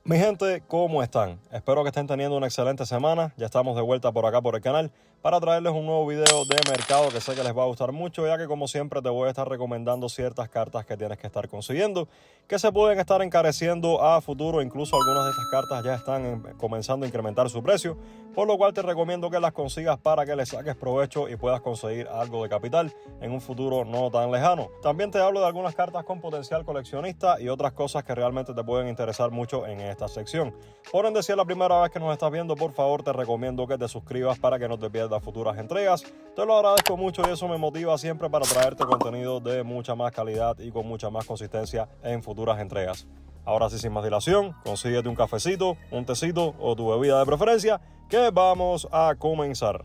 Mi gente, ¿cómo están? Espero que estén teniendo una excelente semana. Ya estamos de vuelta por acá por el canal para traerles un nuevo video de mercado que sé que les va a gustar mucho, ya que como siempre te voy a estar recomendando ciertas cartas que tienes que estar consiguiendo, que se pueden estar encareciendo a futuro. Incluso algunas de estas cartas ya están comenzando a incrementar su precio, por lo cual te recomiendo que las consigas para que le saques provecho y puedas conseguir algo de capital en un futuro no tan lejano. También te hablo de algunas cartas con potencial coleccionista y otras cosas que realmente te pueden interesar mucho en esta sección. Por ende, si es la primera vez que nos estás viendo, por favor te recomiendo que te suscribas para que no te pierdas futuras entregas. Te lo agradezco mucho y eso me motiva siempre para traerte contenido de mucha más calidad y con mucha más consistencia en futuras entregas. Ahora sí, sin más dilación, consíguete un cafecito, un tecito o tu bebida de preferencia, que vamos a comenzar.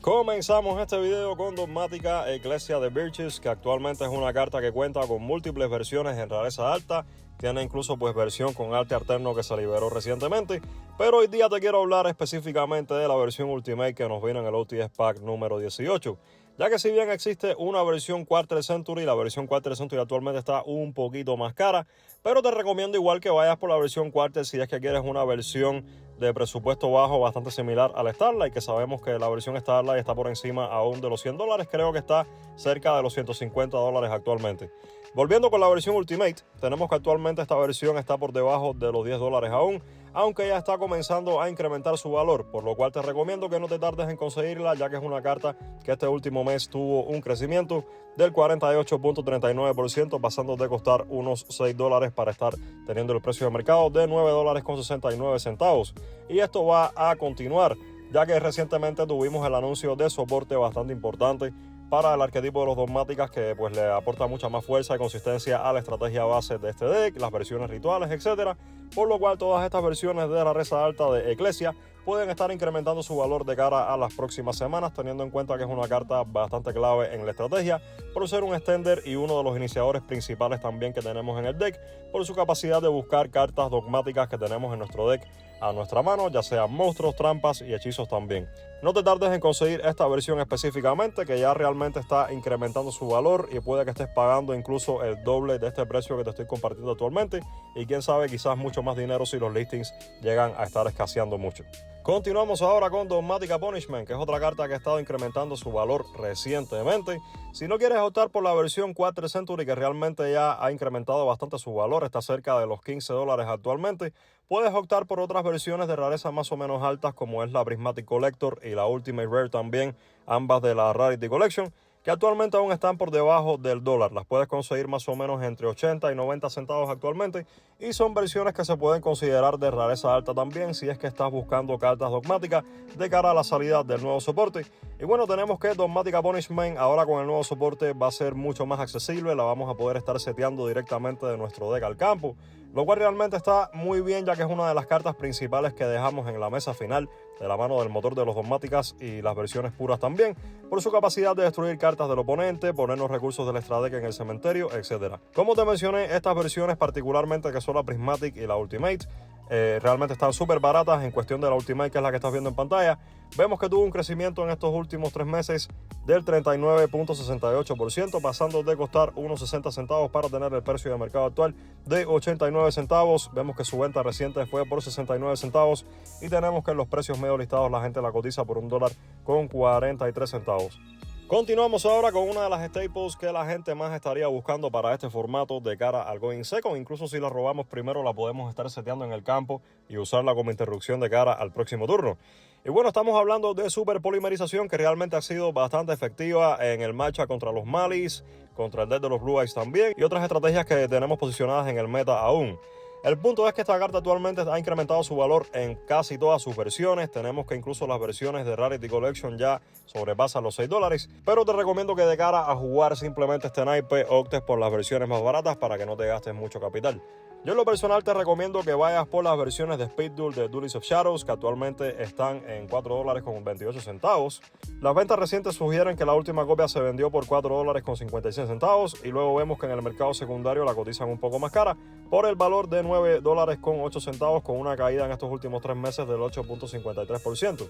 Comenzamos este video con Dogmática Ecclesia de Birches, que actualmente es una carta que cuenta con múltiples versiones en rareza alta. Tiene incluso versión con arte alterno que se liberó recientemente, pero hoy día te quiero hablar específicamente de la versión Ultimate que nos vino en el OTS Pack número 18. Ya que si bien existe una versión Quarter Century, la versión Quarter Century actualmente está un poquito más cara, pero te recomiendo igual que vayas por la versión Quarter si es que quieres una versión de presupuesto bajo bastante similar al Starlight, que sabemos que la versión Starlight está por encima aún de los $100, creo que está cerca de los $150 actualmente. Volviendo con la versión Ultimate, tenemos que actualmente esta versión está por debajo de los $10 aún, aunque ya está comenzando a incrementar su valor, por lo cual te recomiendo que no te tardes en conseguirla, ya que es una carta que este último mes tuvo un crecimiento del 48.39%, pasando de costar unos $6 para estar teniendo el precio de mercado de $9.69. Y esto va a continuar, ya que recientemente tuvimos el anuncio de soporte bastante importante para el arquetipo de los dogmáticas, que pues le aporta mucha más fuerza y consistencia a la estrategia base de este deck, las versiones rituales, etcétera, por lo cual todas estas versiones de la rareza alta de Ecclesia pueden estar incrementando su valor de cara a las próximas semanas, teniendo en cuenta que es una carta bastante clave en la estrategia por ser un extender y uno de los iniciadores principales también que tenemos en el deck, por su capacidad de buscar cartas dogmáticas que tenemos en nuestro deck a nuestra mano, ya sean monstruos, trampas y hechizos también. No te tardes en conseguir esta versión específicamente, que ya realmente está incrementando su valor y puede que estés pagando incluso el doble de este precio que te estoy compartiendo actualmente, y quién sabe, quizás mucho más dinero si los listings llegan a estar escaseando mucho. Continuamos ahora con Dogmática Punishment, que es otra carta que ha estado incrementando su valor recientemente. Si no quieres optar por la versión Quarter Century, que realmente ya ha incrementado bastante su valor, está cerca de los $15 actualmente, puedes optar por otras versiones de rareza más o menos altas, como es la Prismatic Collector y la Ultimate Rare también, ambas de la Rarity Collection, que actualmente aún están por debajo del dólar. Las puedes conseguir más o menos entre 80 y 90 centavos actualmente, y son versiones que se pueden considerar de rareza alta también si es que estás buscando cartas dogmáticas de cara a la salida del nuevo soporte. Y bueno, tenemos que Dogmática Punishment ahora con el nuevo soporte va a ser mucho más accesible, la vamos a poder estar seteando directamente de nuestro deck al campo, lo cual realmente está muy bien, ya que es una de las cartas principales que dejamos en la mesa final de la mano del motor de los dogmáticas y las versiones puras también, por su capacidad de destruir cartas del oponente, ponernos recursos del extra deck en el cementerio, etc. Como te mencioné, estas versiones particularmente que son la Prismatic y la Ultimate, realmente están súper baratas. En cuestión de la Ultimate, que es la que estás viendo en pantalla, vemos que tuvo un crecimiento en estos últimos 3 meses del 39.68%, pasando de costar unos 60 centavos para tener el precio de mercado actual de 89 centavos. Vemos que su venta reciente fue por 69 centavos y tenemos que en los precios medio listados la gente la cotiza por $1.43. Continuamos ahora con una de las staples que la gente más estaría buscando para este formato de cara al Going Second. Incluso si la robamos primero, la podemos estar seteando en el campo y usarla como interrupción de cara al próximo turno. Y bueno, estamos hablando de super polimerización, que realmente ha sido bastante efectiva en el matcha contra los Malis, contra el deck de los Blue Eyes también, y otras estrategias que tenemos posicionadas en el meta aún. El punto es que esta carta actualmente ha incrementado su valor en casi todas sus versiones. Tenemos que incluso las versiones de Rarity Collection ya sobrepasan los $6, pero te recomiendo que de cara a jugar simplemente este naipe optes por las versiones más baratas para que no te gastes mucho capital. Yo en lo personal te recomiendo que vayas por las versiones de Speed Duel de Duelist of Shadows, que actualmente están en $4.28. Las ventas recientes sugieren que la última copia se vendió por $4.56 y luego vemos que en el mercado secundario la cotizan un poco más cara por el valor de $9.08, con una caída en estos últimos 3 meses del 8.53%.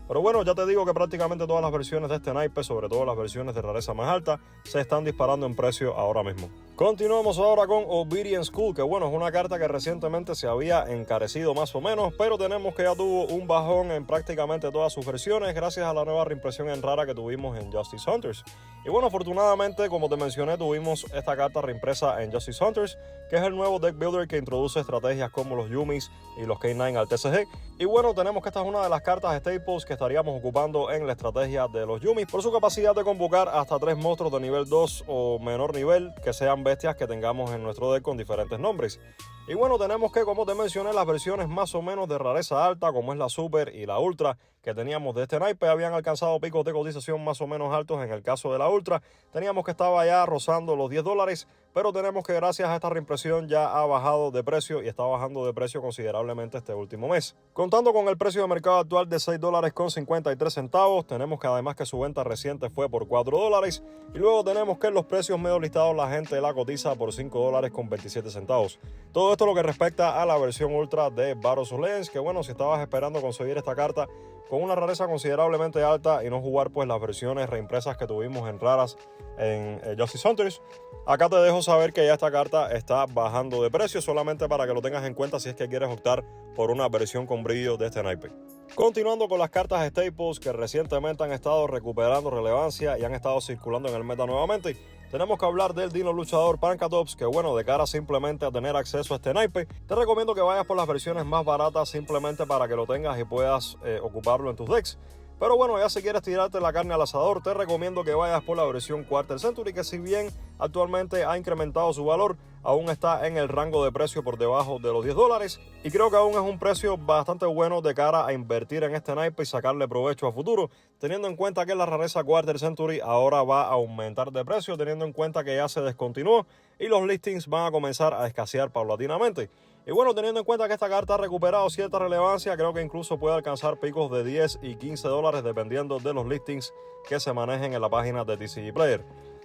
Pero bueno, ya te digo que prácticamente todas las versiones de este naipe, sobre todo las versiones de rareza más alta, se están disparando en precio ahora mismo. Continuamos ahora con Obsidian Skull, que bueno, es una carta que recientemente se había encarecido más o menos, pero tenemos que ya tuvo un bajón en prácticamente todas sus versiones gracias a la nueva reimpresión en rara que tuvimos en Justice Hunters. Y bueno, afortunadamente, como te mencioné, tuvimos esta carta reimpresa en Justice Hunters, que es el nuevo deck builder que introduce estrategias como los Yumis y los K9 al TCG. Y bueno, tenemos que esta es una de las cartas staples que estaríamos ocupando en la estrategia de los Yumis por su capacidad de convocar hasta 3 monstruos de nivel 2 o menor nivel que sean bestias que tengamos en nuestro deck con diferentes nombres. Y bueno, tenemos que, como te mencioné, las versiones más o menos de rareza alta, como es la Super y la Ultra, que teníamos de este naipe, habían alcanzado picos de cotización más o menos altos. En el caso de la Ultra, teníamos que estaba ya rozando los $10, pero tenemos que gracias a esta reimpresión ya ha bajado de precio y está bajando de precio considerablemente este último mes. Contando con el precio de mercado actual de $6.53, tenemos que además que su venta reciente fue por $4, y luego tenemos que en los precios medio listados la gente la cotiza por $5.27. Todo esto lo que respecta a la versión Ultra de Battles of Legends, que bueno, si estabas esperando conseguir esta carta con una rareza considerablemente alta y no jugar pues las versiones reimpresas que tuvimos en raras en Justice Hunters, acá te dejo saber que ya esta carta está bajando de precio, solamente para que lo tengas en cuenta si es que quieres optar por una versión con brillo de este naipe. Continuando con las cartas staples que recientemente han estado recuperando relevancia y han estado circulando en el meta nuevamente, tenemos que hablar del Dino Luchador Pancatops, que bueno, de cara simplemente a tener acceso a este naipe, te recomiendo que vayas por las versiones más baratas simplemente para que lo tengas y puedas ocuparlo en tus decks. Pero bueno, ya si quieres tirarte la carne al asador, te recomiendo que vayas por la versión Quarter Century, que si bien actualmente ha incrementado su valor, aún está en el rango de precio por debajo de los $10, y creo que aún es un precio bastante bueno de cara a invertir en este naipe y sacarle provecho a futuro, teniendo en cuenta que la rareza Quarter Century ahora va a aumentar de precio, teniendo en cuenta que ya se descontinuó y los listings van a comenzar a escasear paulatinamente. Y bueno, teniendo en cuenta que esta carta ha recuperado cierta relevancia, creo que incluso puede alcanzar picos de $10 y $15 dependiendo de los listings que se manejen en la página de TCG Player.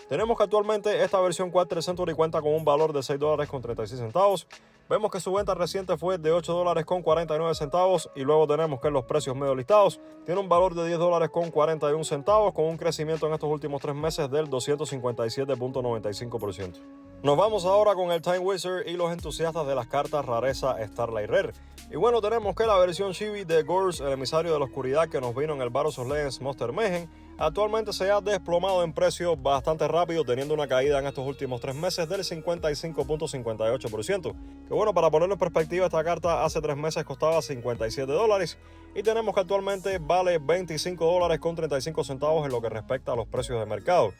Tenemos que actualmente esta versión Quarter Century cuenta con un valor de $6.36. Vemos que su venta reciente fue de $8.49 y luego tenemos que en los precios medio listados tiene un valor de $10.41 con un crecimiento en estos últimos 3 meses del 257.95%. Nos vamos ahora con el Time Wizard y los entusiastas de las cartas rareza Starlight Rare. Y bueno, tenemos que la versión Chibi de Gors, el emisario de la oscuridad que nos vino en el Battles of Legends Monster Mayhem, actualmente se ha desplomado en precio bastante rápido, teniendo una caída en estos últimos 3 meses del 55.58%. Que bueno, para ponerlo en perspectiva, esta carta hace 3 meses costaba $57 y tenemos que actualmente vale $25.35 en lo que respecta a los precios de mercado.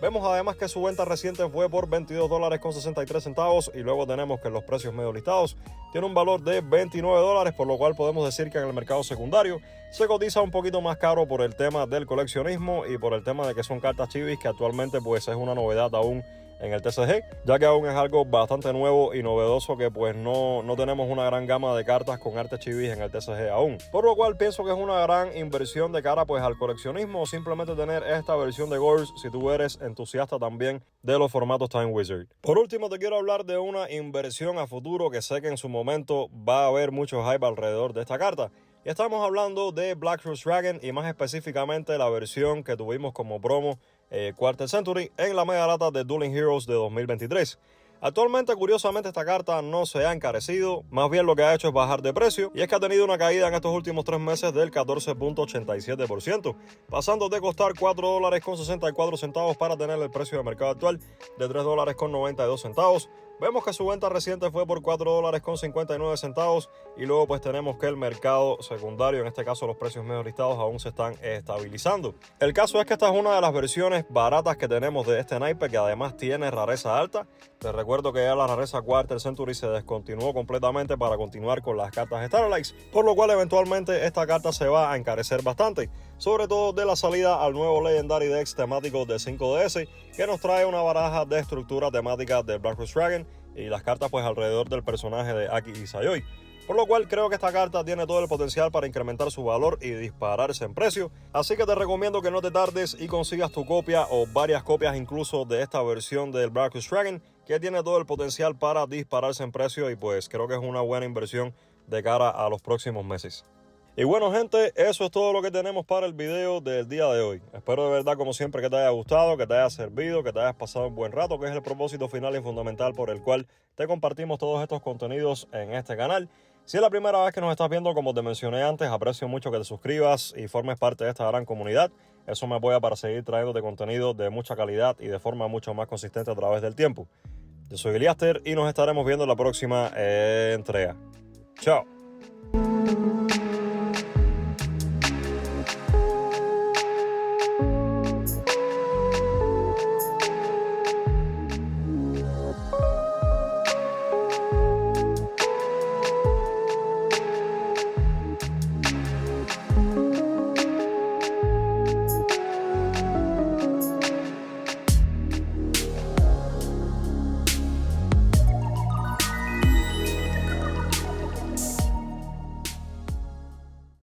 Vemos además que su venta reciente fue por $22.63 y luego tenemos que en los precios medio listados tiene un valor de $29, por lo cual podemos decir que en el mercado secundario se cotiza un poquito más caro por el tema del coleccionismo y por el tema de que son cartas chibis, que actualmente pues es una novedad aún en el TCG, ya que aún es algo bastante nuevo y novedoso que pues no tenemos una gran gama de cartas con arte chivis en el TCG aún. Por lo cual pienso que es una gran inversión de cara pues al coleccionismo o simplemente tener esta versión de Gors si tú eres entusiasta también de los formatos Time Wizard. Por último te quiero hablar de una inversión a futuro que sé que en su momento va a haber mucho hype alrededor de esta carta. Y estamos hablando de Black Rose Dragon y más específicamente la versión que tuvimos como promo Quarter Century en la mega lata de Dueling Heroes de 2023. Actualmente, curiosamente, esta carta no se ha encarecido, más bien lo que ha hecho es bajar de precio, y es que ha tenido una caída en estos últimos 3 meses del 14.87%, pasando de costar $4.64 para tener el precio de mercado actual de $3.92. Vemos que su venta reciente fue por $4.59 y luego pues tenemos que el mercado secundario, en este caso los precios medio listados, aún se están estabilizando. El caso es que esta es una de las versiones baratas que tenemos de este naipe, que además tiene rareza alta. Te recuerdo que ya la rareza Quarter Century se descontinuó completamente para continuar con las cartas Starlights, por lo cual eventualmente esta carta se va a encarecer bastante, sobre todo de la salida al nuevo Legendary Dex temático de 5DS, que nos trae una baraja de estructura temática de Black Rose Dragon, y las cartas pues alrededor del personaje de Aki y Sayoi. Por lo cual creo que esta carta tiene todo el potencial para incrementar su valor y dispararse en precio. Así que te recomiendo que no te tardes y consigas tu copia o varias copias incluso de esta versión del Brackus Dragon, que tiene todo el potencial para dispararse en precio y pues creo que es una buena inversión de cara a los próximos meses. Y bueno, gente, eso es todo lo que tenemos para el video del día de hoy. Espero de verdad, como siempre, que te haya gustado, que te haya servido, que te hayas pasado un buen rato, que es el propósito final y fundamental por el cual te compartimos todos estos contenidos en este canal. Si es la primera vez que nos estás viendo, como te mencioné antes, aprecio mucho que te suscribas y formes parte de esta gran comunidad. Eso me apoya para seguir trayéndote contenido de mucha calidad y de forma mucho más consistente a través del tiempo. Yo soy Eliaster y nos estaremos viendo en la próxima entrega. Chao.